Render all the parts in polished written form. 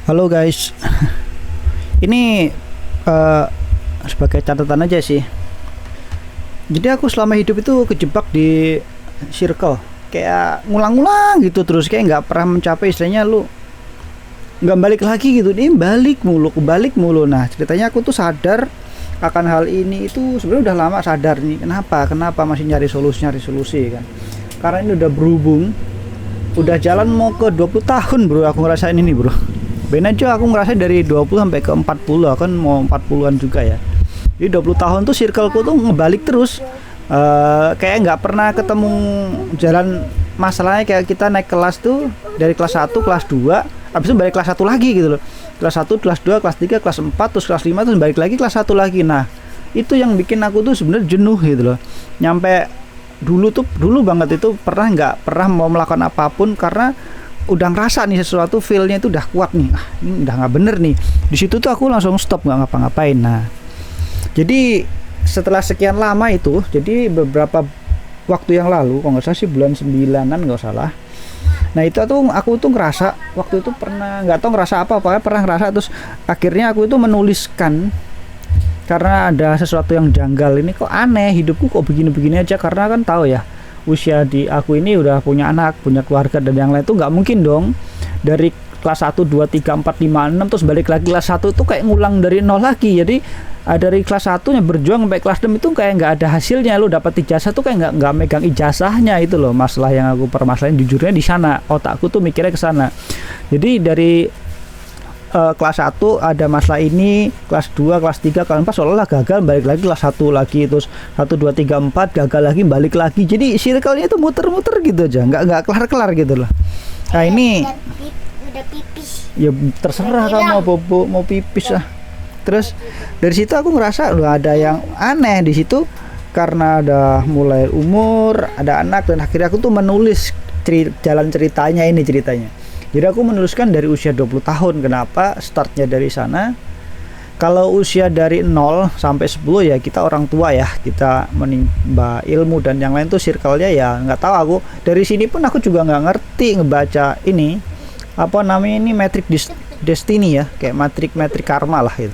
Halo guys, ini eh, sebagai catatan aja sih. Jadi aku selama hidup itu kejebak di circle, kayak ngulang-ngulang gitu terus, kayak nggak pernah mencapai istilahnya lu nggak balik lagi gitu. Ini balik mulu. Nah ceritanya aku tuh sadar akan hal ini itu sebenarnya udah lama sadar nih. Kenapa masih nyari solusi kan? Karena ini udah berhubung, udah jalan mau ke 20 tahun bro, aku ngerasain ini bro. Ben aja aku ngerasain dari 20 sampai ke 40, kan mau 40-an juga ya. Jadi 20 tahun tuh circleku tuh ngebalik terus. Kayak nggak pernah ketemu jalan. Masalahnya kayak kita naik kelas tuh dari kelas 1, kelas 2, habis itu balik kelas 1 lagi gitu loh. Kelas 1, kelas 2, kelas 3, kelas 4, terus kelas 5, terus balik lagi kelas 1 lagi. Nah, itu yang bikin aku tuh sebenarnya jenuh gitu loh. Nyampe dulu banget itu nggak pernah mau melakukan apapun karena udah ngerasa nih sesuatu, feelnya itu udah kuat nih, ini udah nggak bener nih. Di situ tuh aku langsung stop, nggak ngapa-ngapain. Nah jadi setelah sekian lama itu, jadi beberapa waktu yang lalu, kalau nggak salah sih bulan 9-an nggak salah. Nah itu tuh aku tuh ngerasa waktu itu pernah, nggak tahu ngerasa apa pernah ngerasa, terus akhirnya aku itu menuliskan karena ada sesuatu yang janggal. Ini kok aneh, hidupku kok begini-begini aja, karena kan tahu ya usia di aku ini udah punya anak, punya keluarga dan yang lain tuh nggak mungkin dong dari kelas 1, 2, 3, 4, 5, 6 terus balik lagi kelas 1 tuh kayak ngulang dari nol lagi. Jadi dari kelas 1 nya berjuang sampai kelas 6 itu kayak nggak ada hasilnya. Lu dapat ijazah tuh kayak nggak megang ijazahnya. Itu loh masalah yang aku permasalahin, jujurnya di sana. Otakku tuh mikirnya ke sana. Jadi dari kelas 1 ada masalah ini, kelas 2, kelas 3, kelas 4 seolah-olah gagal, balik lagi kelas 1 lagi, terus 1, 2, 3, 4 gagal lagi, balik lagi. Jadi circle-nya itu muter-muter gitu aja, nggak kelar-kelar gitu loh. Nah ini udah pipis. ya terserah kamu mau bobo, mau pipis lah. Terus dari situ aku ngerasa udah ada yang aneh di situ, karena ada mulai umur, ada anak, dan akhirnya aku tuh menulis jalan ceritanya. Jadi aku menuliskan dari usia 20 tahun. Kenapa? Startnya dari sana. Kalau usia dari 0 sampai 10 ya kita orang tua ya, kita menimba ilmu dan yang lain tuh circle-nya ya nggak tahu aku. Dari sini pun aku juga nggak ngerti ngebaca ini apa namanya, ini metrik destiny ya, kayak metrik karma lah itu.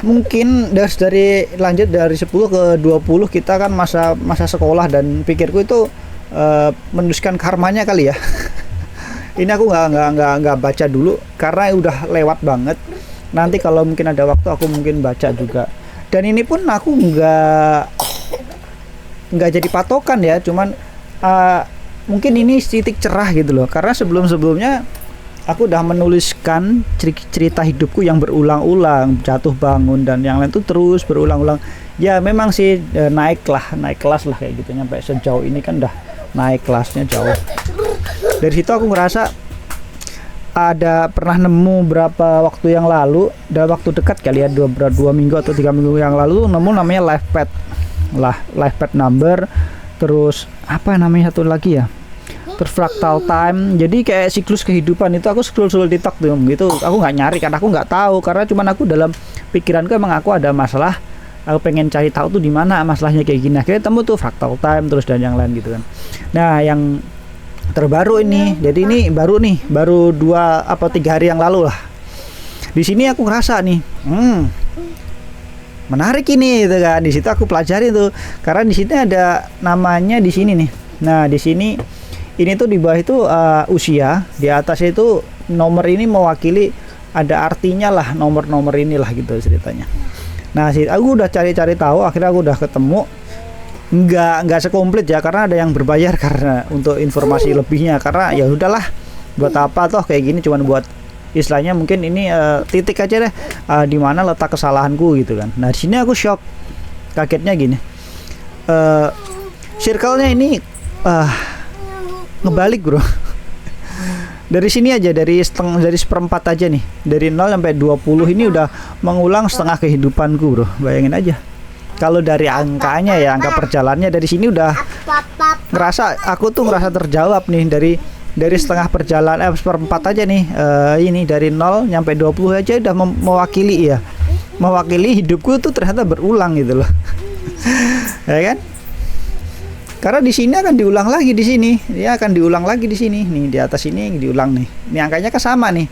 Mungkin dari lanjut dari 10 ke 20 kita kan masa sekolah, dan pikirku itu menuliskan karmanya kali ya. Ini aku nggak baca dulu karena udah lewat banget. Nanti kalau mungkin ada waktu aku mungkin baca juga. Dan ini pun aku nggak jadi patokan ya, cuman mungkin ini titik cerah gitu loh. Karena sebelumnya aku udah menuliskan cerita hidupku yang berulang-ulang, jatuh bangun dan yang lain tuh terus berulang-ulang. Ya memang sih naik kelas lah kayak gitu, sampai sejauh ini kan udah naik kelasnya jauh. Dari situ aku ngerasa ada pernah nemu berapa waktu yang lalu, dalam waktu dekat kali ya, 2 minggu atau 3 minggu yang lalu, nemu namanya life path number, terus apa namanya satu lagi ya, terus fractal time. Jadi kayak siklus kehidupan. Itu aku scroll TikTok tuh gitu, aku nggak nyari karena aku nggak tahu, karena cuman aku dalam pikiranku emang aku ada masalah, aku pengen cari tahu tuh di mana masalahnya kayak gini. Akhirnya temu tuh fractal time terus dan yang lain gitu kan. Nah yang terbaru ini, jadi ini baru 2 apa 3 hari yang lalu lah. Di sini aku ngerasa nih menarik ini gitu kan. Di situ aku pelajari tuh, karena di sini ada namanya di sini nih. Nah di sini ini tuh di bawah itu usia, di atas itu nomor, ini mewakili, ada artinya lah nomor inilah gitu ceritanya. Nah aku udah cari tahu, akhirnya aku udah ketemu. Nggak sekomplit ya, karena ada yang berbayar karena untuk informasi lebihnya, karena ya udahlah buat apa toh kayak gini, cuman buat istilahnya mungkin ini titik aja deh di mana letak kesalahanku gitu kan. Nah di sini aku shock, kagetnya gini, circle-nya ini ngebalik bro. Dari sini aja, dari seperempat aja nih, dari 0 sampai 20 ini udah mengulang setengah kehidupanku bro. Bayangin aja. Kalau dari angkanya ya, angka perjalanannya dari sini udah aku tuh ngerasa terjawab nih, dari setengah perjalanan seperempat aja nih, ini dari 0 sampai 20 aja udah mewakili hidupku tuh ternyata berulang gitu loh. Ya kan? Karena di sini akan diulang lagi di sini. Dia akan diulang lagi di sini. Nih di atas ini diulang nih. Ini angkanya kan sama nih.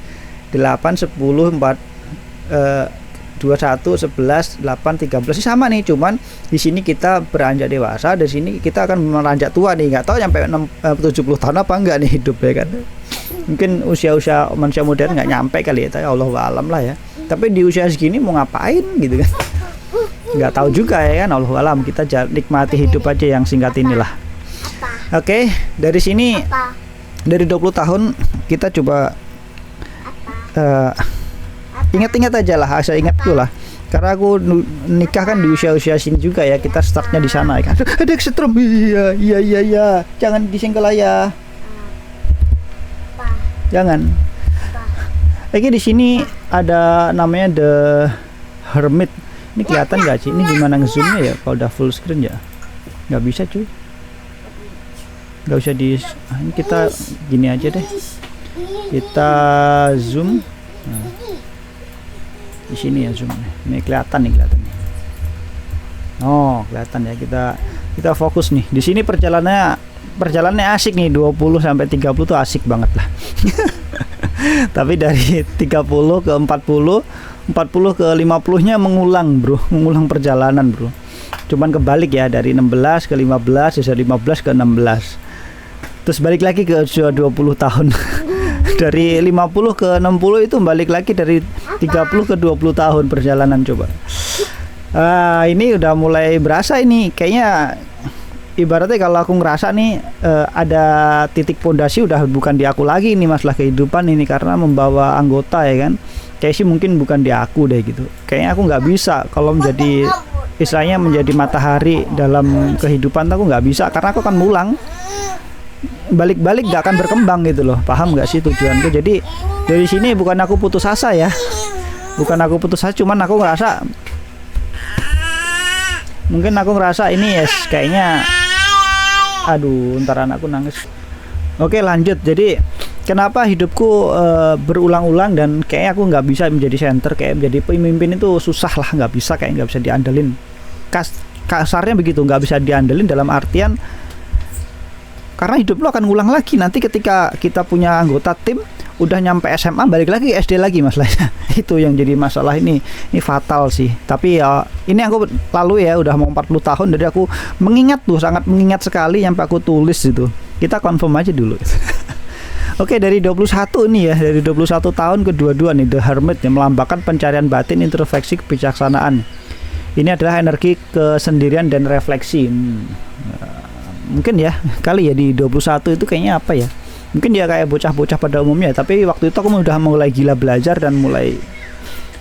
8, 10, 4 21, 11, 8, 13 sih sama nih, cuman di sini kita beranjak dewasa, di sini kita akan meranjak tua nih, nggak tahu sampai 70 tahun apa enggak nih hidup ya kan. Mungkin usia-usia manusia modern nggak nyampe kali ya, tapi Allah alam lah ya. Tapi di usia segini mau ngapain gitu kan? Nggak tahu juga ya kan, Allah alam. Kita nikmati hidup aja yang singkat inilah. Oke, dari sini dari 20 tahun kita coba ingat-ingat aja lah, saya ingat tuh lah. Karena aku nikah kan di usia-usia sini juga ya, kita startnya di sana ya kan. Ada kesetrum, iya, jangan disenggol ya. Jangan. Lagi di sini ada namanya The Hermit. Ini kelihatan nggak sih? Ini gimana ngezoomnya ya? Kalau udah full screen ya? Nggak bisa cuy. Nggak usah di. Ini kita gini aja deh. Kita zoom. Nah. Di sini ya zoom. Ini kelihatan nih. Oh, kelihatan ya, kita fokus nih. Di sini perjalanannya asik nih, 20 sampai 30 tuh asik banget lah. Tapi dari 30 ke 40 ke 50-nya mengulang, Bro. Mengulang perjalanan, Bro. Cuman kebalik ya, dari 16 ke 15, dari 15 ke 16. Terus balik lagi ke usia 20 tahun. Dari 50 ke 60 itu balik lagi dari 30 ke 20 tahun perjalanan coba. Ini udah mulai berasa ini. Kayaknya ibaratnya kalau aku ngerasa nih ada titik pondasi udah bukan di aku lagi ini, masalah kehidupan ini, karena membawa anggota ya kan. Kayak sih mungkin bukan di aku deh gitu. Kayaknya aku nggak bisa kalau menjadi istilahnya menjadi matahari dalam kehidupan, aku nggak bisa karena aku akan mulang. Balik-balik gak akan berkembang gitu loh. Paham gak sih tujuanku? Jadi dari sini bukan aku putus asa ya, bukan aku putus asa, cuman aku ngerasa mungkin aku ngerasa ini yes, kayaknya aduh ntar anakku nangis. Oke lanjut. Jadi kenapa hidupku berulang-ulang dan kayaknya aku nggak bisa menjadi center, kayak menjadi pemimpin itu susah lah, nggak bisa, kayak nggak bisa diandelin. Kasarnya begitu, nggak bisa diandelin dalam artian karena hidup lo akan ngulang lagi nanti ketika kita punya anggota tim udah nyampe SMA balik lagi SD lagi masalahnya. Itu yang jadi masalah ini fatal sih. Tapi ya ini aku lalu ya udah mau 40 tahun, jadi aku mengingat tuh, sangat mengingat sekali yang aku tulis itu. Kita confirm aja dulu. Oke, dari 21 nih ya, dari 21 tahun ke 22 nih, The Hermit yang melambangkan pencarian batin, introspeksi, kebijaksanaan. Ini adalah energi kesendirian dan refleksi. Mungkin ya kali ya di 21 itu kayaknya apa ya, mungkin dia kayak bocah-bocah pada umumnya, tapi waktu itu aku udah mulai gila belajar dan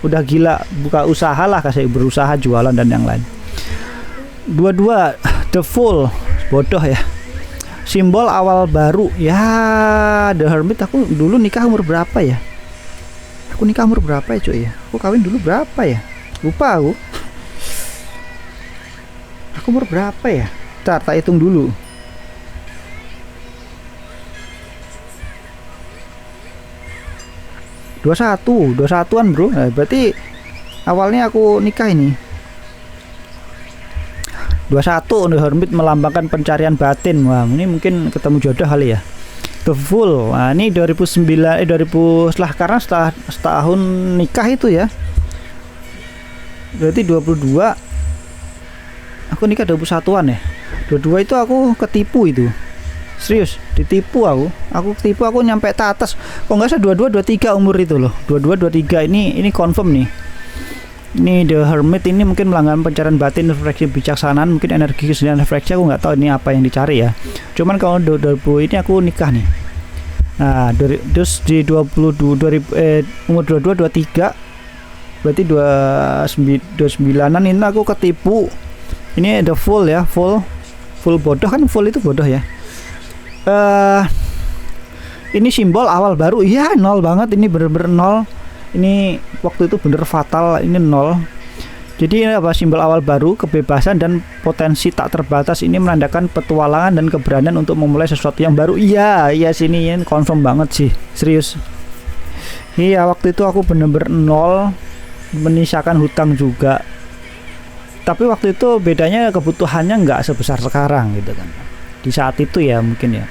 udah gila buka usaha lah, kasih berusaha jualan dan yang lain. 22 The Fool, bodoh ya, simbol awal baru ya. The Hermit, aku dulu nikah umur berapa ya, aku nikah umur berapa ya cuy ya, aku kawin dulu berapa ya, lupa aku umur berapa ya. Tak hitung dulu. 21-an bro. Nah, berarti awalnya aku nikah ini 21. The Hermit melambangkan pencarian batin. Wah, ini mungkin ketemu jodoh kali ya. The Fool. Nah, ini 2009 karena setelah setahun nikah itu ya. Berarti 22. Aku nikah 21-an ya. 22 itu aku ketipu itu. Serius, ditipu aku. Aku nyampe ke atas. Kok enggak salah 22 23 umur itu loh. 22 23 ini confirm nih. Ini The Hermit ini mungkin melanggar pencarian batin, refleksi bijaksanaan, mungkin energi kesenian refleksi, aku nggak tahu ini apa yang dicari ya. Cuman kalau 20 ini aku nikah nih. Nah, terus di umur 22 23 berarti 29-an ini aku ketipu. Ini The Fool ya, full bodoh kan, full itu bodoh ya. Ini simbol awal baru ya, nol banget, ini bener-bener nol. Ini waktu itu bener fatal, ini nol. Jadi apa, simbol awal baru, kebebasan dan potensi tak terbatas, ini menandakan petualangan dan keberanian untuk memulai sesuatu yang baru. Iya sini ini confirm banget sih, serius. Iya, waktu itu aku bener-bener nol, menyisakan hutang juga. Tapi waktu itu bedanya kebutuhannya nggak sebesar sekarang gitu kan. di saat itu ya, mungkin ya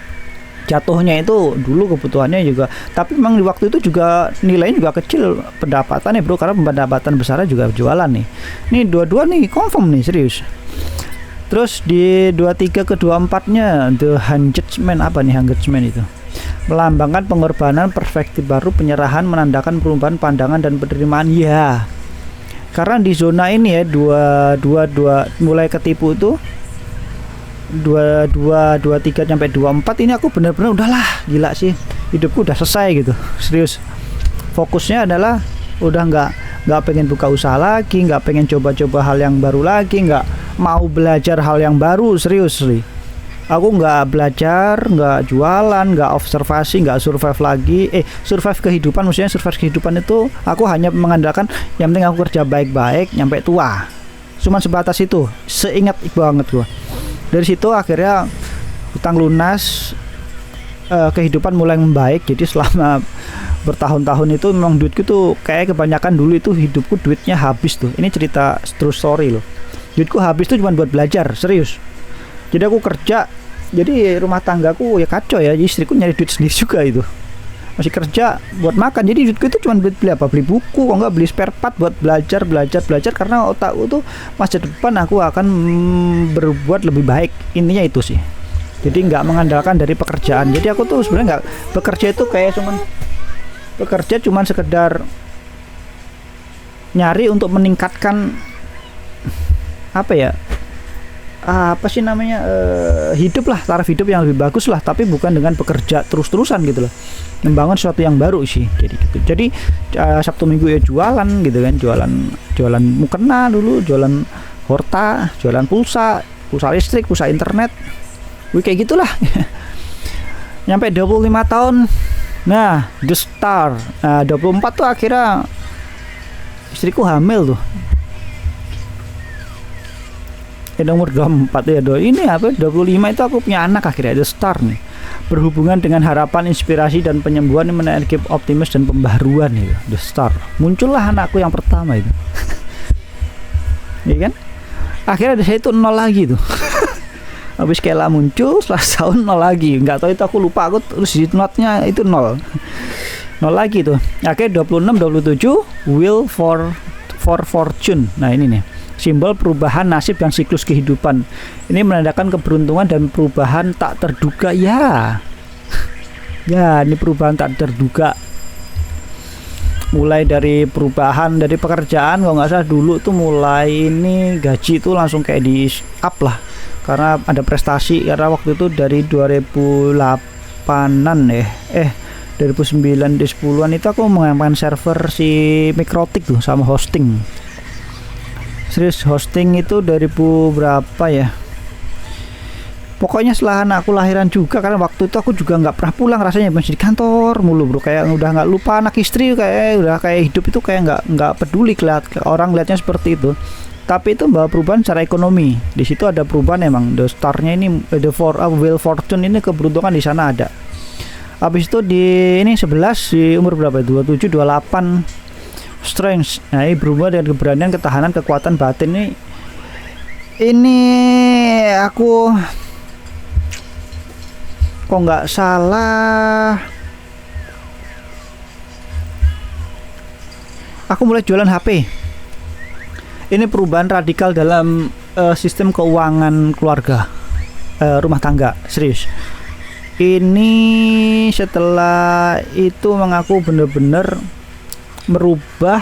jatuhnya itu dulu kebutuhannya juga, tapi memang di waktu itu juga nilainya juga kecil pendapatannya bro, karena pendapatan besarnya juga jualan nih. Ini dua-dua nih confirm nih, serius. Terus di 23 ke 24 nya The Hanged-Man, apa nih Hanged-Man itu? Melambangkan pengorbanan, perspektif baru, penyerahan, menandakan perubahan pandangan dan penerimaan. Ya, karena di zona ini ya 2 mulai ketipu tuh 23 sampai 24 ini aku bener-bener udahlah, gila sih, hidupku udah selesai gitu, serius. Fokusnya adalah udah nggak pengen buka usaha lagi, nggak pengen coba-coba hal yang baru lagi, nggak mau belajar hal yang baru, serius nih. Aku nggak belajar, nggak jualan, nggak observasi, nggak survive lagi. Survive kehidupan, maksudnya survive kehidupan itu aku hanya mengandalkan yang penting aku kerja baik-baik nyampe tua. Cuman sebatas itu, seingat banget gua. Dari situ akhirnya hutang lunas, kehidupan mulai membaik. Jadi selama bertahun-tahun itu memang duitku tuh kayak kebanyakan dulu itu hidupku duitnya habis tuh. Ini cerita true story loh. Duitku habis tuh cuma buat belajar, serius. Jadi aku kerja, jadi rumah tanggaku ya kacau ya. Istriku nyari duit sendiri juga itu. Masih kerja buat makan. Jadi duitku itu cuma buat beli apa? Beli buku, kok nggak beli spare part buat belajar karena otakku tuh masa depan aku akan berbuat lebih baik. Intinya itu sih. Jadi nggak mengandalkan dari pekerjaan. Jadi aku tuh sebenarnya nggak bekerja itu kayak cuman sekedar nyari untuk meningkatkan hidup lah, taraf hidup yang lebih bagus lah, tapi bukan dengan bekerja terus-terusan gitu loh, membangun sesuatu yang baru sih. Jadi Sabtu Minggu ya jualan gitu kan, jualan mukena dulu, jualan horta, jualan pulsa listrik, pulsa internet, kayak gitulah. Nyampe 25 tahun, nah The Star, 24 tuh akhirnya istriku hamil tuh. Nomor 24 ya do. Ini 25 itu aku punya anak akhirnya, The Star nih. Berhubungan dengan harapan, inspirasi dan penyembuhan, energi optimis dan pembaharuan itu, The Star. Muncullah anakku yang pertama itu. Iya kan? Akhirnya dari itu 0 lagi tuh. Habis Kela muncul, setelah tahun 0 lagi. Enggak tahu itu, aku lupa, aku terus di note-nya itu 0. 0 lagi tuh. Akhirnya 26, 27 Wheel for Fortune. Nah, ini nih. Simbol perubahan nasib dan siklus kehidupan. Ini menandakan keberuntungan dan perubahan tak terduga ya. Ya, ini perubahan tak terduga. Mulai dari perubahan dari pekerjaan, kalau nggak salah dulu tuh mulai ini gaji itu langsung kayak di up lah. Karena ada prestasi, karena waktu itu dari 2008-an 2009 di 10-an itu aku mengamankan server si Mikrotik tuh sama hosting. Serius, hosting itu 2000 berapa ya, pokoknya setelah anakku lahiran juga, karena waktu itu aku juga nggak pernah pulang, rasanya masih di kantor mulu bro, kayak udah nggak lupa anak istri, kayak hidup itu kayak nggak peduli, orang lihatnya seperti itu. Tapi itu membawa perubahan secara ekonomi. Di situ ada perubahan emang. The Star-nya ini, Wheel Fortune ini keberuntungan di sana ada. Habis itu di ini 11 di umur berapa? 27, 28 Strength. Nah, ini berubah dengan keberanian, ketahanan, kekuatan batin nih. Ini aku kok nggak salah, aku mulai jualan HP. Ini perubahan radikal dalam sistem keuangan keluarga, rumah tangga, serius. Ini setelah itu mengaku bener-bener merubah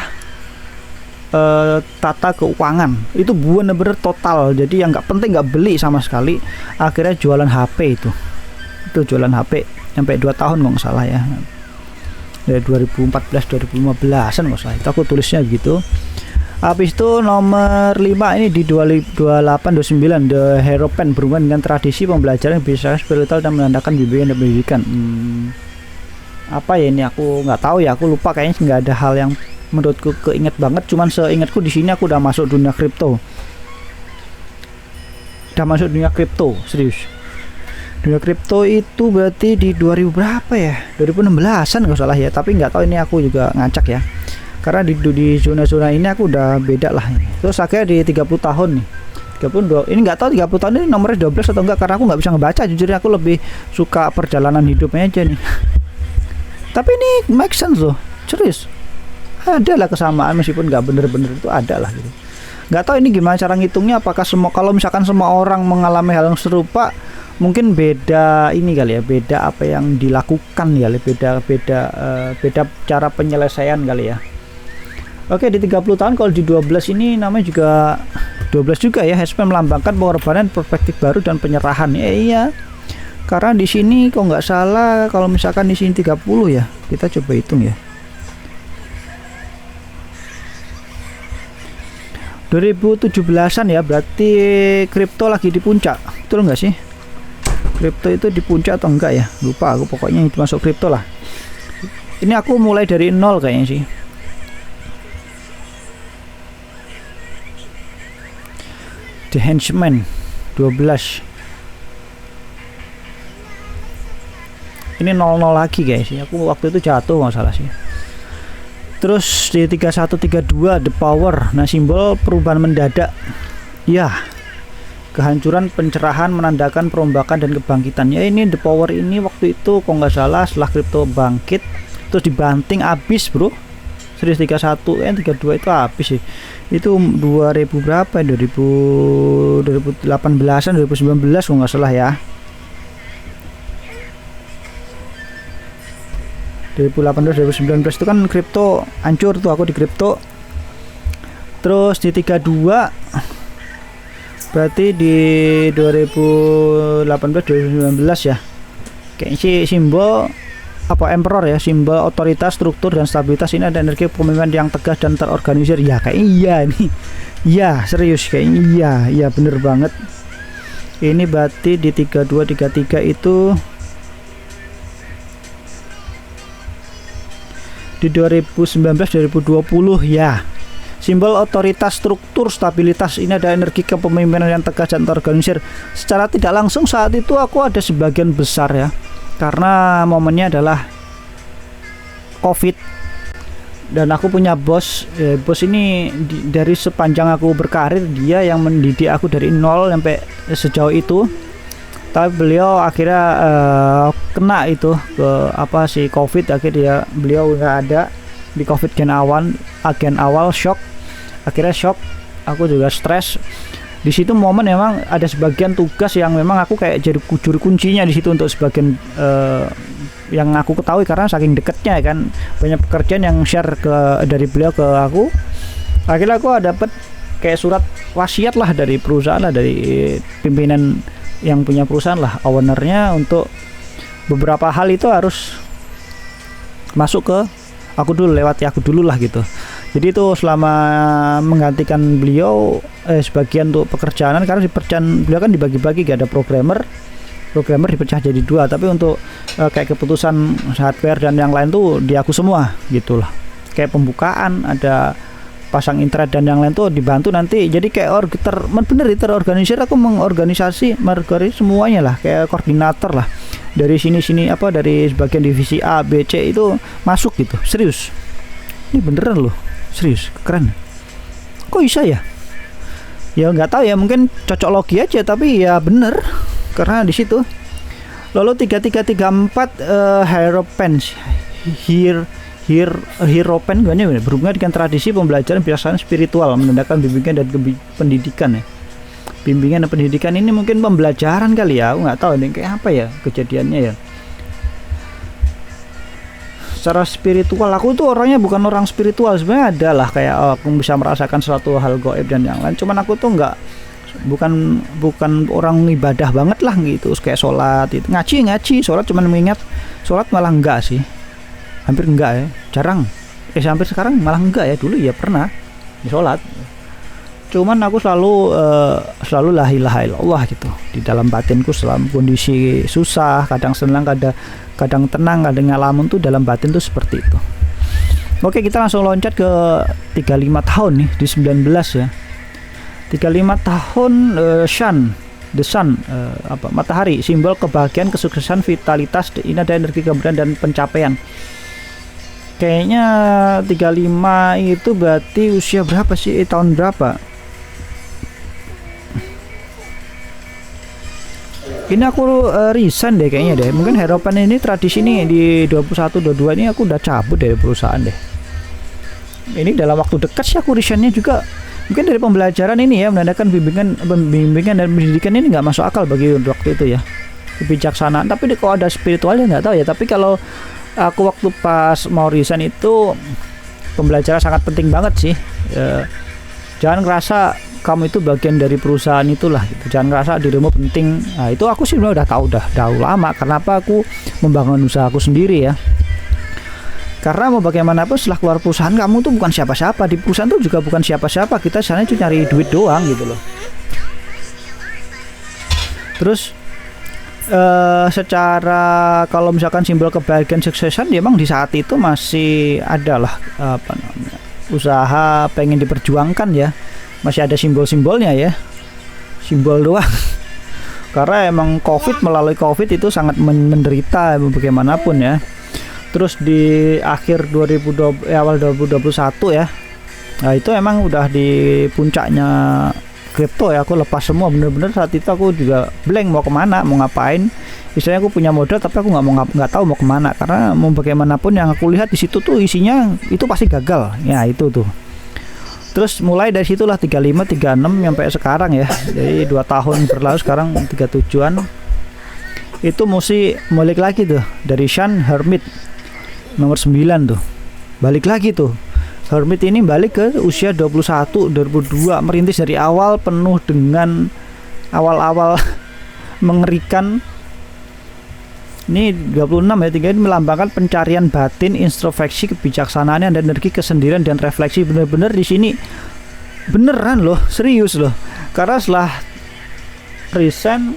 tata keuangan itu bener-bener total. Jadi yang nggak penting nggak beli sama sekali. Akhirnya jualan HP itu jualan HP sampai 2 tahun nggak salah ya, dari 2014 2015an nggak salah itu aku tulisnya gitu. Habis itu nomor 5 ini di 2829 The Hero Pen, berhubungan dengan tradisi pembelajaran bisa spiritual dan menandakan bimbingan dan pendidikan. Apa ya ini, aku nggak tahu ya, aku lupa, kayaknya nggak ada hal yang menurutku keinget banget. Cuman seingatku di sini aku udah masuk dunia kripto, serius. Dunia kripto itu berarti di 2000 berapa ya, 2016an nggak salah ya, tapi nggak tahu, ini aku juga ngacak ya, karena di zona-zona ini aku udah beda lah. Terus akhirnya di 30 tahun nih 32. Ini nggak tahu 30 tahun ini nomornya 12 atau enggak, karena aku nggak bisa ngebaca. Jujur aku lebih suka perjalanan hidupnya aja nih. Tapi ini make sense loh, serius. Ada lah kesamaan meskipun nggak bener-bener, itu ada lah gitu. Nggak tahu ini gimana cara ngitungnya, apakah semua, kalau misalkan semua orang mengalami hal yang serupa, mungkin beda ini kali ya, beda apa yang dilakukan ya, beda cara penyelesaian kali ya. Oke, di 30 tahun, kalau di 12 ini namanya juga 12 juga ya, HP melambangkan pengorbanan, perspektif baru dan penyerahan. Iya. Karena di sini kok nggak salah, kalau misalkan di sini 30 ya, kita coba hitung ya. 2017-an ya, berarti kripto lagi di puncak, betul nggak sih? Kripto itu di puncak atau enggak ya? Lupa aku, pokoknya itu masuk kripto lah. Ini aku mulai dari nol kayaknya sih. The Henchman 12. Ini 00 lagi guys. Aku waktu itu jatuh nggak salah sih. Terus di 3132 The Power. Nah, simbol perubahan mendadak. Ya. Kehancuran, pencerahan, menandakan perombakan dan kebangkitan. Ya, ini The Power ini waktu itu kok nggak salah setelah kripto bangkit terus dibanting abis, bro. Serius, 31 32 itu habis sih. Itu 2000 berapa ya? 2018an 2019 kok nggak salah ya. 2018 2019 itu kan kripto hancur tuh, aku di kripto. Terus di 32 berarti di 2018 2019 ya. Kayaknya sih simbol apa, emperor ya, simbol otoritas, struktur dan stabilitas. Ini ada energi kepemimpinan yang tegas dan terorganisir. Ya kayak iya nih. Ya, serius kayaknya iya. Iya bener banget. Ini berarti di 32 33 itu di 2019 2020 ya. Simbol otoritas, struktur, stabilitas. Ini ada energi kepemimpinan yang tegas dan terorganisir. Secara tidak langsung saat itu aku ada sebagian besar ya, karena momennya adalah COVID dan aku punya bos. Bos ini dari sepanjang aku berkarir, dia yang mendidik aku dari nol sampai sejauh itu. Tapi beliau akhirnya kena itu ke apa sih, COVID. Akhirnya beliau nggak ada di COVID agen awal shock. Akhirnya shock, aku juga stres. Di situ momen memang ada sebagian tugas yang memang aku kayak jadi juru kuncinya di situ untuk sebagian yang aku ketahui karena saking deketnya kan, banyak pekerjaan yang share dari beliau ke aku. Akhirnya aku dapat kayak surat wasiat lah dari perusahaan lah, dari pimpinan yang punya perusahaan lah, ownernya, untuk beberapa hal itu harus masuk ke aku dulu, lewati aku dulu lah gitu. Jadi itu selama menggantikan beliau sebagian untuk pekerjaan, karena di pekerjaan beliau kan dibagi-bagi, gak ada programmer dipecah jadi dua, tapi untuk kayak keputusan hardware dan yang lain tuh di aku semua gitulah. Kayak pembukaan, ada pasang internet dan yang lain tuh dibantu nanti. Jadi kayak terorganisir. Aku mengorganisasi semuanya lah, kayak koordinator lah. Dari sini apa, dari sebagian divisi A, B, C itu masuk gitu. Serius. Ini beneran loh. Serius, keren. Kok bisa ya? Ya nggak tahu ya, mungkin cocok logi aja, tapi ya bener karena di situ. Lalu 3334 Hierophant berhubungan dengan tradisi pembelajaran biasanya spiritual, menandakan bimbingan dan pendidikan ya. Bimbingan dan pendidikan ini mungkin pembelajaran kali ya, aku nggak tahu ini kayak apa ya kejadiannya ya. Secara spiritual, aku tuh orangnya bukan orang spiritual sebenarnya, adalah kayak aku bisa merasakan suatu hal gaib dan yang lain. Cuman aku tuh bukan orang ibadah banget lah gitu, kayak sholat itu ngaji sholat, cuman mengingat sholat malah enggak sih, hampir enggak ya, jarang. Hampir sekarang malah enggak ya, dulu ya pernah sholat. Cuman aku selalu la ilaha illallah gitu di dalam batinku, dalam kondisi susah, kadang senang, kadang tenang, kadang ngalamun tuh dalam batin tuh seperti itu. Oke, kita langsung loncat ke 35 tahun nih, di 19 ya. 35 tahun The Sun, matahari, simbol kebahagiaan, kesuksesan, vitalitas. Ini ada energi keberanian dan pencapaian. Kayaknya 35 itu berarti usia berapa sih? Tahun berapa? Ini aku resign deh kayaknya deh. Mungkin harapan ini tradisi nih di 21-22 ini aku udah cabut dari perusahaan deh. Ini dalam waktu dekat sih aku resignnya juga. Mungkin dari pembelajaran ini ya, menandakan bimbingan dan pendidikan ini nggak masuk akal bagi waktu itu ya. Kebijaksanaan, tapi kalau ada spiritualnya nggak tahu ya. Tapi kalau aku waktu pas mau resign itu pembelajaran sangat penting banget sih. Jangan ngerasa kamu itu bagian dari perusahaan itulah gitu. Jangan ngerasa dirimu penting. Nah, itu aku sih udah tahu udah lama. Kenapa aku membangun usaha aku sendiri ya. Karena mau bagaimanapun setelah keluar perusahaan kamu tuh bukan siapa-siapa. Di perusahaan tuh juga bukan siapa-siapa. Kita sana cuma nyari duit doang gitu loh. Terus secara kalau misalkan simbol kebahagiaan suksesan ya emang di saat itu masih ada lah usaha pengen diperjuangkan ya, masih ada simbol-simbolnya ya, simbol doang. Karena emang melalui covid itu sangat menderita bagaimanapun ya. Terus di akhir 2020 awal 2021 ya, nah itu emang udah di puncaknya kripto ya, aku lepas semua bener-bener. Saat itu aku juga blank mau kemana, mau ngapain. Misalnya aku punya modal tapi aku nggak tahu mau kemana, karena mau bagaimanapun yang aku lihat di situ tuh isinya itu pasti gagal ya itu tuh. Terus mulai dari situlah 35 36 sampai sekarang ya, jadi 2 tahun berlalu sekarang 37an itu mesti balik lagi tuh dari Sean Hermit nomor 9 tuh, balik lagi tuh. Hermit ini balik ke usia 21, 2002, merintis dari awal penuh dengan awal-awal mengerikan. Ini 26 ya, 3 ini melambangkan pencarian batin, introspeksi, kebijaksanaan dan energi kesendirian dan refleksi. Bener-bener di sini beneran loh, serius loh. Karena setelah resign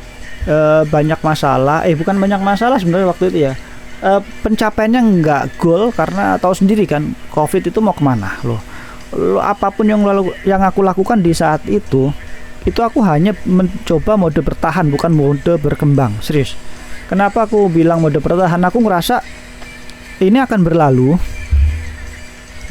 banyak masalah, bukan banyak masalah sebenarnya waktu itu ya. Pencapaiannya nggak goal karena tahu sendiri kan covid itu mau kemana loh. Apapun yang aku lakukan di saat itu aku hanya mencoba mode bertahan, bukan mode berkembang. Serius, kenapa aku bilang mode bertahan? Aku ngerasa ini akan berlalu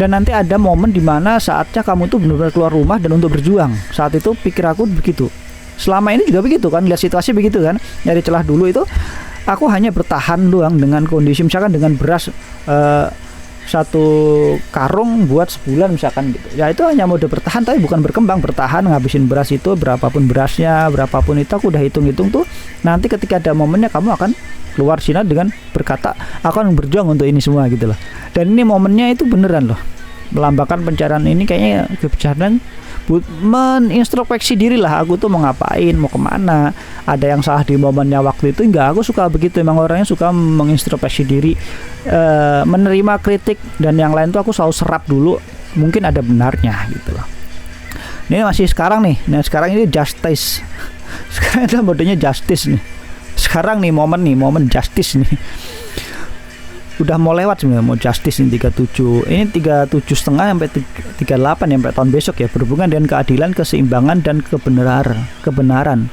dan nanti ada momen dimana saatnya kamu tuh benar-benar keluar rumah dan untuk berjuang. Saat itu pikir aku begitu, selama ini juga begitu kan, lihat situasi begitu kan, nyari celah dulu. Itu aku hanya bertahan doang dengan kondisi misalkan dengan beras 1 karung buat sebulan misalkan gitu. Ya itu hanya mode bertahan tapi bukan berkembang. Bertahan ngabisin beras itu, berapapun berasnya, berapapun itu aku udah hitung-hitung tuh. Nanti ketika ada momennya kamu akan keluar sini dengan berkata aku akan berjuang untuk ini semua gitu loh. Dan ini momennya itu beneran loh. Melambangkan pencarian ini kayaknya kebijaksanaan, menintrospeksi diri lah, aku tuh mau ngapain, mau kemana, ada yang salah di momennya waktu itu. Enggak, aku suka begitu, emang orangnya suka mengintrospeksi diri, menerima kritik dan yang lain tuh aku selalu serap dulu, mungkin ada benarnya gitu loh. Ini masih sekarang nih, nah sekarang ini justice, sekarang ada modenya justice nih, sekarang nih momen justice nih. Udah mau lewat sebenarnya mau justice ini 37. Ini 37,5 sampai 38 sampai tahun besok ya, berhubungan dengan keadilan, keseimbangan dan kebenaran.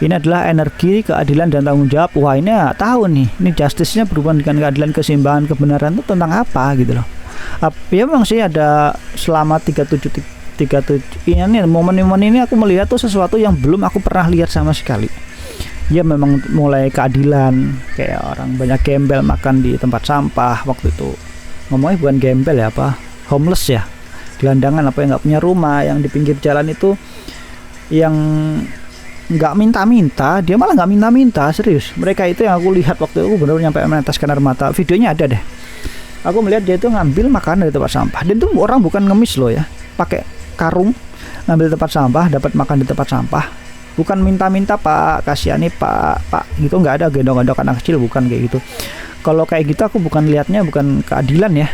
Ini adalah energi, keadilan dan tanggung jawab. Wah, ini tahu nih. Ini justice-nya berhubungan dengan keadilan, keseimbangan, kebenaran itu tentang apa gitu loh. Ya memang sih ada selama 37 ini momen-momen ini aku melihat tuh sesuatu yang belum aku pernah lihat sama sekali. Ya memang mulai keadilan, kayak orang banyak gembel makan di tempat sampah waktu itu. Ngomongnya bukan gembel ya, apa homeless ya, gelandangan apa yang nggak punya rumah, yang di pinggir jalan itu yang nggak minta-minta, dia malah nggak minta-minta. Serius, mereka itu yang aku lihat waktu itu, aku benar-benar nyampe meneteskan air mata. Videonya ada deh, aku melihat dia itu ngambil makanan dari tempat sampah. Dan itu orang bukan ngemis loh ya, pakai karung ngambil tempat sampah, dapat makan di tempat sampah. Bukan minta-minta, Pak, kasihani Pak gitu, nggak ada gendong-gendong anak kecil, bukan kayak gitu. Kalau kayak gitu aku bukan lihatnya bukan keadilan ya,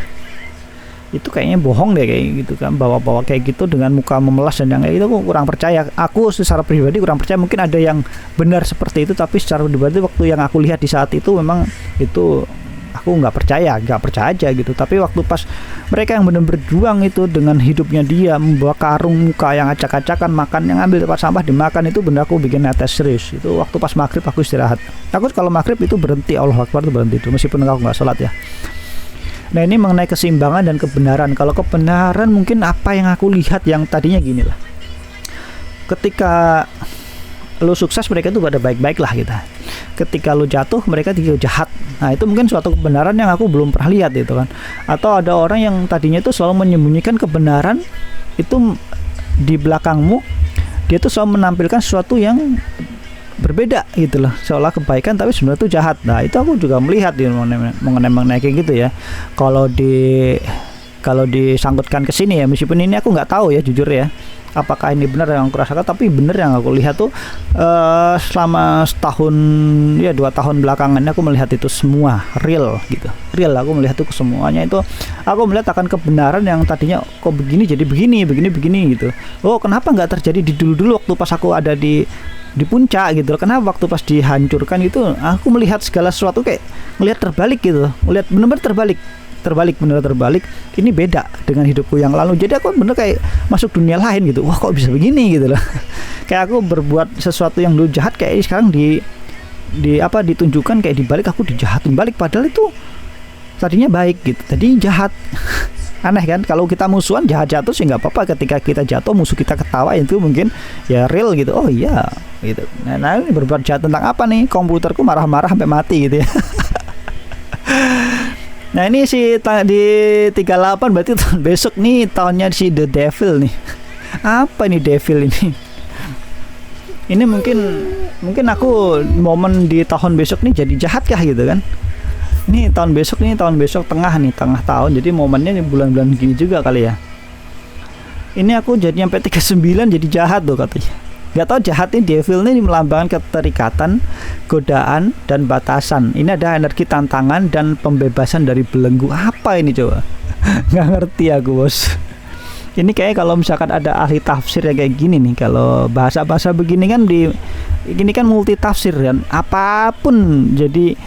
itu kayaknya bohong deh kayak gitu kan, bawa-bawa kayak gitu dengan muka memelas dan yang kayak gitu. Aku kurang percaya, aku secara pribadi kurang percaya. Mungkin ada yang benar seperti itu, tapi secara pribadi waktu yang aku lihat di saat itu memang itu aku nggak percaya aja gitu. Tapi waktu pas mereka yang benar berjuang itu dengan hidupnya, dia membawa karung muka yang acak-acakan, makan yang ambil tempat sampah dimakan, itu benar aku bikin netes serius. Itu waktu pas maghrib aku istirahat. Aku kalau maghrib itu berhenti, Allah Akbar tuh berhenti itu, meskipun aku nggak sholat ya. Nah ini mengenai keseimbangan dan kebenaran. Kalau kebenaran mungkin apa yang aku lihat yang tadinya gini lah, ketika lu sukses mereka itu pada baik-baik lah gitu. Ketika lu jatuh mereka juga jahat. Nah itu mungkin suatu kebenaran yang aku belum pernah lihat gitu kan. Atau ada orang yang tadinya itu selalu menyembunyikan kebenaran itu di belakangmu, dia tuh selalu menampilkan sesuatu yang berbeda gitu loh, seolah kebaikan tapi sebenarnya itu jahat. Nah itu aku juga melihat di mengenai kayak gitu ya. Kalau disangkutkan ke sini ya, meskipun ini aku nggak tahu ya jujur ya apakah ini benar yang aku rasakan, tapi benar yang aku lihat tuh selama setahun ya 2 tahun belakangan aku melihat itu semua real gitu, real. Aku melihat itu semuanya itu, aku melihat akan kebenaran yang tadinya kok begini jadi begini gitu. Oh kenapa nggak terjadi di dulu waktu pas aku ada di puncak gitu. Kenapa waktu pas dihancurkan itu aku melihat segala sesuatu kayak melihat terbalik gitu, melihat benar-benar terbalik. Ini beda dengan hidupku yang lalu. Jadi aku bener kayak masuk dunia lain gitu. Wah kok bisa begini gitu loh. Kayak aku berbuat sesuatu yang dulu jahat kayak sekarang ditunjukkan kayak dibalik aku dijahatin balik, padahal itu tadinya baik gitu. Tadi jahat. Aneh kan, kalau kita musuhan jahat jatuh sih nggak apa-apa, ketika kita jatuh musuh kita ketawa itu mungkin ya real gitu. Oh iya gitu. Nah ini berbuat jahat tentang apa nih? Komputerku marah-marah sampai mati gitu ya. Nah ini di 38 berarti tahun besok nih tahunnya si The Devil nih. Apa nih Devil ini? Ini mungkin aku momen di tahun besok nih jadi jahat kah gitu kan? Ini tahun besok tengah tahun. Jadi momennya nih bulan-bulan gini juga kali ya. Ini aku jadi sampai 39 jadi jahat tuh katanya. Gak tau jahat ini devil ini melambangkan keterikatan, godaan, dan batasan. Ini ada energi tantangan dan pembebasan dari belenggu. Apa ini coba? Gak ngerti aku bos. Ini kayak kalau misalkan ada ahli tafsir ya kayak gini nih. Kalau bahasa-bahasa begini kan ini kan multi tafsir kan. Apapun jadi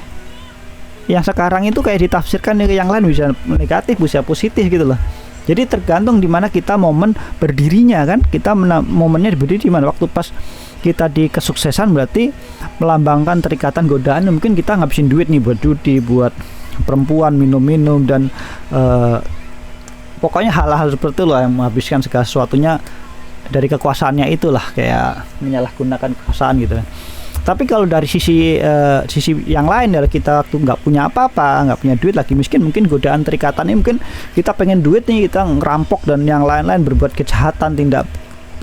yang sekarang itu kayak ditafsirkan yang lain bisa negatif bisa positif gitu loh. Jadi tergantung di mana kita momen berdirinya kan. Kita momennya berdiri di mana, waktu pas kita di kesuksesan berarti melambangkan terikatan godaan. Mungkin kita ngabisin duit nih buat judi, buat perempuan, minum-minum dan pokoknya hal-hal seperti itu loh yang menghabiskan segala sesuatunya dari kekuasaannya itulah, kayak menyalahgunakan kekuasaan gitu kan. Tapi kalau dari sisi yang lain ya, kita tuh nggak punya apa-apa, nggak punya duit, lagi miskin, mungkin godaan terikatan ini mungkin kita pengen duit nih, kita ngerampok dan yang lain-lain, berbuat kejahatan, tindak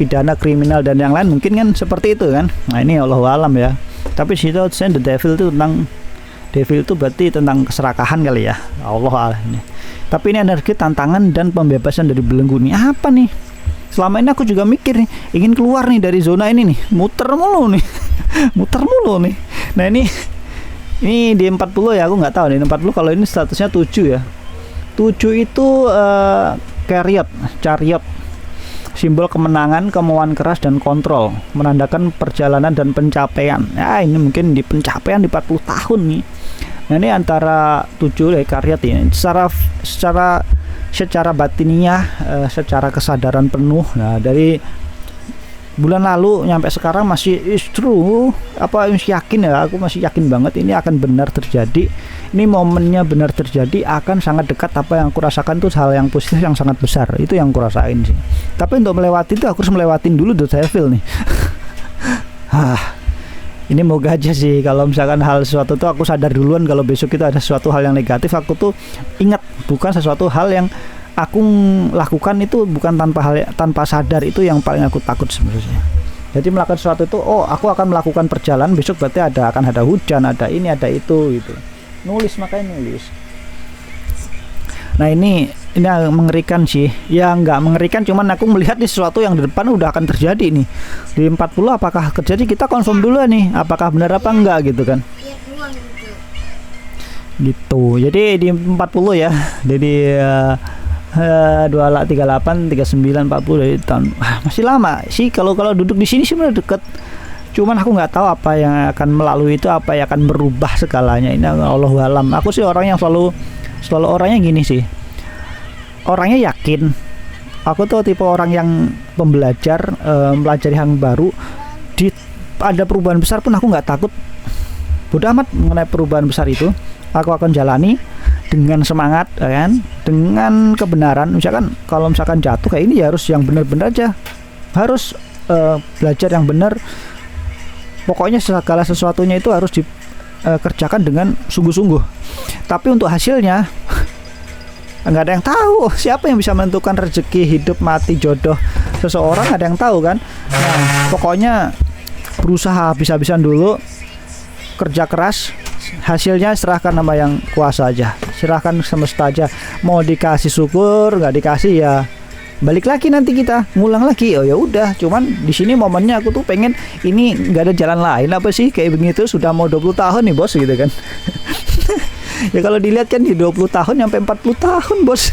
pidana kriminal dan yang lain, mungkin kan seperti itu kan. Nah ini Allahu alam ya. Tapi situ the devil itu berarti tentang keserakahan kali ya. Allah alam ini. Tapi ini energi tantangan dan pembebasan dari belenggu nih. Apa nih? Selama ini aku juga mikir nih, ingin keluar nih dari zona ini nih, muter mulu nih. Nah ini di 40 ya, aku nggak tahu nih 40 kalau ini statusnya 7 ya. 7 itu chariot, simbol kemenangan, kemauan keras dan kontrol, menandakan perjalanan dan pencapaian. Ya ini mungkin di pencapaian di 40 tahun nih. Nah ini antara 7 ya chariot ini secara batiniah, secara kesadaran penuh. Nah dari bulan lalu nyampe sekarang masih yakin ya, aku masih yakin banget ini akan benar terjadi. Ini momennya benar terjadi, akan sangat dekat. Apa yang aku rasakan tuh hal yang positif yang sangat besar, itu yang aku rasain sih. Tapi untuk melewati itu aku harus melewatin dulu The Devil nih. Ini moga aja sih kalau misalkan hal sesuatu tuh aku sadar duluan, kalau besok itu ada sesuatu hal yang negatif, aku tuh ingat, bukan sesuatu hal yang aku lakukan itu bukan tanpa sadar. Itu yang paling aku takut sebenarnya. Jadi melakukan sesuatu itu, aku akan melakukan perjalanan besok, berarti akan ada hujan, ada ini, ada itu gitu. Makanya nulis. Nah ini mengerikan sih. Ya nggak mengerikan, cuman aku melihat nih sesuatu yang di depan udah akan terjadi nih. Di 40 apakah terjadi, kita confirm dulu nih apakah benar apa enggak gitu kan. Gitu. Jadi di 40 ya. Jadi 38, 39, 40 dari tahun. Masih lama sih kalau duduk di sini sih benar deket. Cuman aku nggak tahu apa yang akan melalui itu, apa yang akan merubah segalanya. Ini Allahu alam. Aku sih orang yang selalu orangnya gini sih. Orangnya yakin. Aku tuh tipe orang yang pembelajar, mempelajari hal baru. Ada perubahan besar pun aku nggak takut. Bodoh amat mengenai perubahan besar itu. Aku akan jalani dengan semangat, kan? Dengan kebenaran. Kalau misalkan jatuh kayak ini ya harus yang benar-benar aja. Harus belajar yang benar. Pokoknya segala sesuatunya itu harus dikerjakan dengan sungguh-sungguh. Tapi untuk hasilnya nggak ada yang tahu. Siapa yang bisa menentukan rezeki, hidup, mati, jodoh seseorang? Ada yang tahu kan? Nah, pokoknya berusaha habis-habisan dulu, kerja keras, hasilnya serahkan sama yang kuasa aja, serahkan semesta aja. Mau dikasih syukur, nggak dikasih ya balik lagi, nanti kita ngulang lagi. Oh ya udah, cuman di sini momennya aku tuh pengen ini, nggak ada jalan lain apa sih kayak begitu. Sudah mau 20 tahun nih bos gitu kan. Ya kalau dilihat kan di 20 tahun sampai 40 tahun bos.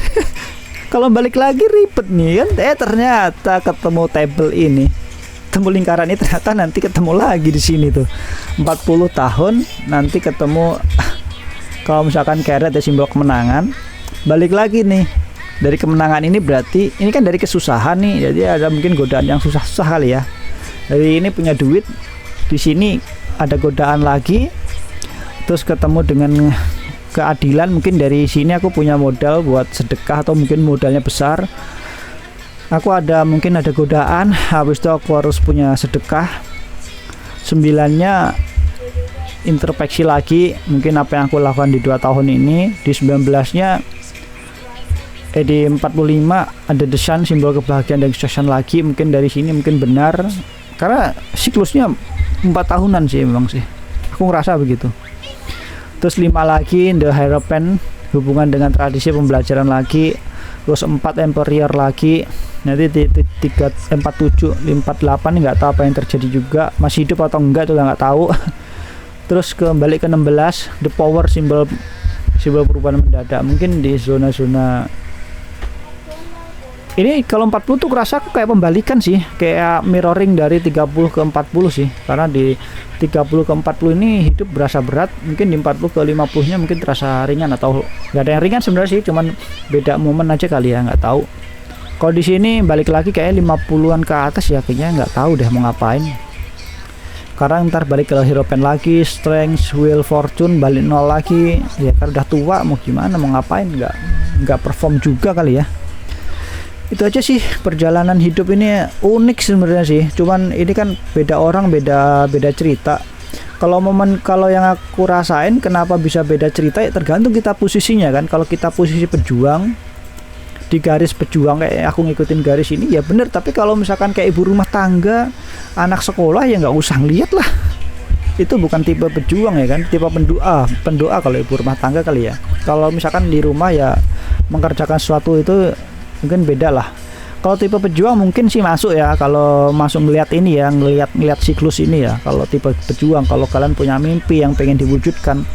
Kalau balik lagi ribet nih kan. Ternyata ketemu table ini, ketemu lingkaran ini, ternyata nanti ketemu lagi di sini tuh 40 tahun nanti ketemu. Kalau misalkan karet ya simbol kemenangan, balik lagi nih dari kemenangan ini, berarti ini kan dari kesusahan nih, jadi ada mungkin godaan yang susah-susah kali ya. Dari ini punya duit, di sini ada godaan lagi, terus ketemu dengan keadilan. Mungkin dari sini aku punya modal buat sedekah atau mungkin modalnya besar. Aku mungkin ada godaan, habis itu aku harus punya sedekah. 9-nya introspeksi lagi, mungkin apa yang aku lakukan di 2 tahun ini. Di 19-nya di 45 ada the sun, simbol kebahagiaan dan kesuksesan lagi. Mungkin dari sini mungkin benar, karena siklusnya 4 tahunan sih memang sih, aku ngerasa begitu. Terus 5 lagi the hierophant, hubungan dengan tradisi pembelajaran lagi. Terus 4 emperor lagi. Nanti di 47 48 nggak tahu apa yang terjadi juga, masih hidup atau enggak itu nggak tahu. Terus kembali ke 16 the power, simbol perubahan mendadak. Mungkin di zona-zona ini kalau 40 tuh kerasa aku kayak pembalikan sih, kayak mirroring dari 30 ke 40 sih. Karena di 30 ke 40 ini hidup berasa berat, mungkin di 40 ke 50 nya mungkin terasa ringan, atau nggak ada yang ringan sebenarnya sih, cuman beda momen aja kali ya, nggak tahu. Kalau di sini balik lagi kayak 50-an ke atas ya, kayaknya nggak tahu deh mau ngapain. Karena ntar balik ke hierophant lagi, strength, will, fortune, balik 0 lagi. Ya kan udah tua, mau gimana, mau ngapain, nggak perform juga kali ya. Itu aja sih, perjalanan hidup ini unik sebenarnya sih. Cuman ini kan beda orang, beda cerita. Kalau yang aku rasain kenapa bisa beda cerita ya tergantung kita posisinya kan. Kalau kita posisi pejuang, di garis pejuang kayak aku ngikutin garis ini ya bener. Tapi kalau misalkan kayak ibu rumah tangga, anak sekolah, ya nggak usah lihat lah. Itu bukan tipe pejuang ya kan, tipe pendoa kalau ibu rumah tangga kali ya. Kalau misalkan di rumah ya mengerjakan sesuatu itu mungkin beda lah. Kalau tipe pejuang mungkin sih masuk ya, kalau masuk ngelihat ini ya, ngelihat siklus ini ya. Kalau tipe pejuang, kalau kalian punya mimpi yang pengen diwujudkan,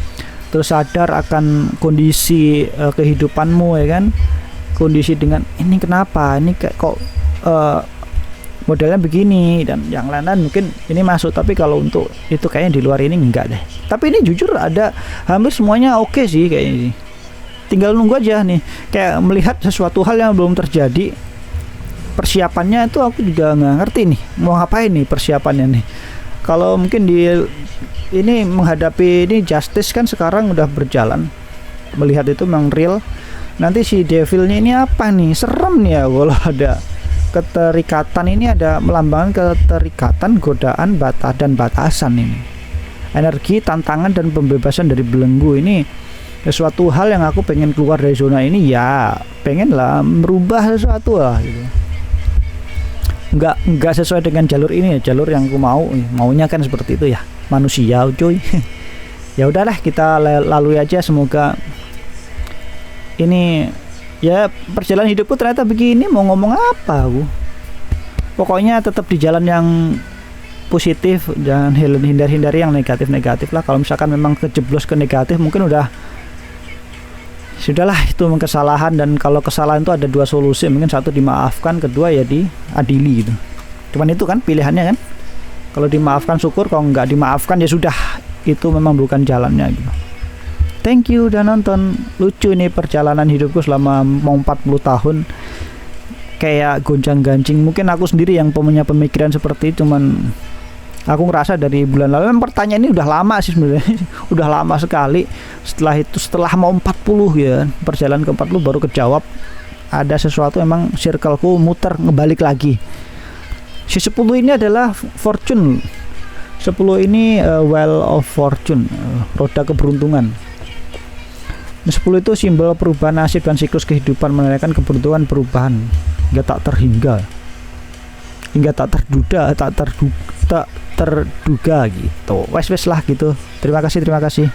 terus sadar akan kondisi kehidupanmu ya kan, kondisi dengan ini kenapa, ini kayak kok modelnya begini dan yang lain-lain, mungkin ini masuk. Tapi kalau untuk itu kayaknya di luar ini enggak deh. Tapi ini jujur ada hampir semuanya oke sih kayaknya. Tinggal nunggu aja nih, kayak melihat sesuatu hal yang belum terjadi. Persiapannya itu aku juga nggak ngerti nih mau ngapain nih persiapannya nih. Kalau mungkin di ini menghadapi ini justice kan sekarang udah berjalan, melihat itu memang real. Nanti si devilnya ini apa nih, serem nih ya kalau ada keterikatan. Ini ada melambangkan keterikatan, godaan, dan batasan ini. Energi, tantangan, dan pembebasan dari belenggu. Ini sesuatu hal yang aku pengen keluar dari zona ini ya, pengen lah merubah sesuatu lah gitu. Nggak sesuai dengan jalur ini ya, jalur yang aku maunya kan seperti itu ya, manusia cuy. Ya udahlah, kita lalui aja. Semoga ini ya, perjalanan hidupku ternyata begini. Mau ngomong apa aku, pokoknya tetap di jalan yang positif, jangan hindari yang negatif lah. Kalau misalkan memang kejeblos ke negatif, mungkin sudahlah, itu kesalahan. Dan kalau kesalahan itu ada 2 solusi, mungkin 1 dimaafkan, kedua ya diadili gitu. Cuman itu kan pilihannya kan. Kalau dimaafkan syukur, kalau nggak dimaafkan ya sudah, itu memang bukan jalannya gitu. Thank you udah nonton. Lucu ini perjalanan hidupku selama mau 40 tahun, kayak gonjang-ganjing. Mungkin aku sendiri yang punya pemikiran seperti itu, cuman aku ngerasa dari bulan lalu. Pertanyaan ini udah lama sih sebenarnya. Udah lama sekali. Setelah mau 40 ya, perjalanan ke 40 baru kejawab. Ada sesuatu, emang circleku muter ngebalik lagi. Si 10 ini adalah fortune, 10 ini Wheel of Fortune, roda keberuntungan. 10 itu simbol perubahan nasib dan siklus kehidupan, menandakan keberuntungan perubahan hingga tak terhingga, hingga tak terduga gitu. Wes lah gitu. Terima kasih.